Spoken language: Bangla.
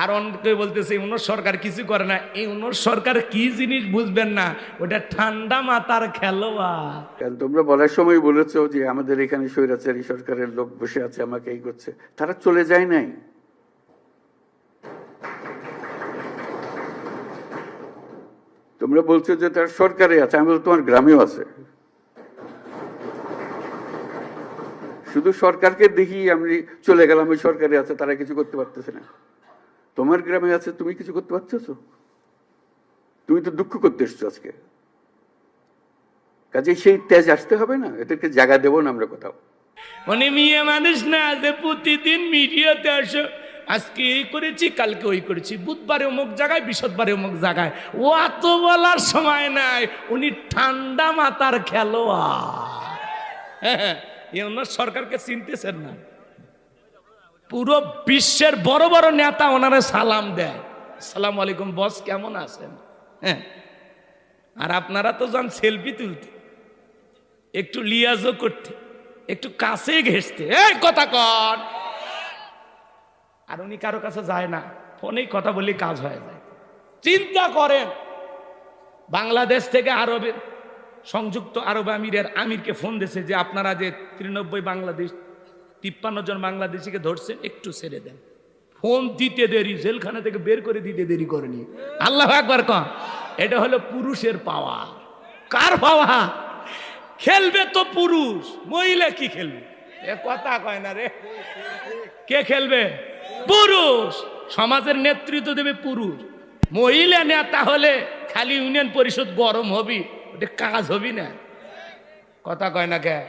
আর অনেকে বলতেছে উনার সরকার কিছু করে না। এই উনার সরকার কি জিনিস বুঝবেন না, ওটা ঠান্ডা মাথার খেলোয়াড়। কারণ তোমরা বলার সময় বলেছো যে আমাদের এখানে স্বৈরাচারী সরকারের লোক বসে আছে, আমাকে এই করছে। তারা চলে যায় নাই। তোমরা বলছো যে তার সরকারে আছে, আমি বলছি তোমার গ্রামেও আছে। শুধু সরকারকে দেখি আমি চলে গেলাম ওই সরকারে আছে, তারা কিছু করতে পারতেছে না। তোমার গ্রামে আছে, তুমি কিছু করতে পারতেছো? তুমি তো দুঃখ করতে এসছো আজকে। কাজে সেই তেজ আসতে হবে না, এদেরকে জায়গা দেবো না আমরা কোথাও। মানে মেয়ে মানুষ না যে প্রতিদিন মিডিয়াতে আসে, আজকে এই করেছি কালকে ওই করেছি, বুধবারে অমুক জায়গায় বৃহস্পতিবারে অমুক জায়গায়, ও এত বলার সময় নাই। উনি ঠান্ডা মাথার খেলোয়াড়। হ্যাঁ, ওনার সরকারকে চিনতেছেন না। পুরো বিশ্বের বড় বড় নেতা ওনারা সালাম দেয়, সালাম আলাইকুম বস, কেমন আছেন। হ্যাঁ, আর আপনারা তো যান সেলফি তুলতে, একটু লিয়াজও করতে, একটু কাছে ঘেঁষতে, এই কথা কর। আর উনি কারো কাছে যায় না, ফোনেই কথা বললে কাজ হয়ে যায়। চিন্তা করেন, বাংলাদেশ থেকে আরবের সংযুক্ত আরব আমিরের আমিরকে ফোন দিয়েছে যে আপনারা যে 93 বাংলাদেশ 53 জন বাংলাদেশিকে ধরছেন, একটু ছেড়ে দেন। ফোন দিতে দেরি, জেলখানা থেকে বের করে দিতে দেরি করেনি। আল্লাহু আকবার কন। এটা হলো পুরুষের পাওয়ার। কার পাওয়ার? খেলবে তো পুরুষ, মহিলা কি খেলবে? এ কথা কয় না রে। কে খেলবে? পুরুষ। সমাজের নেতৃত্ব দেবে পুরুষ। মহিলা নেতা হলে খালি ইউনিয়ন পরিষদ গরম হবি, ওটা কাজ হবি না। কথা কয় না কে?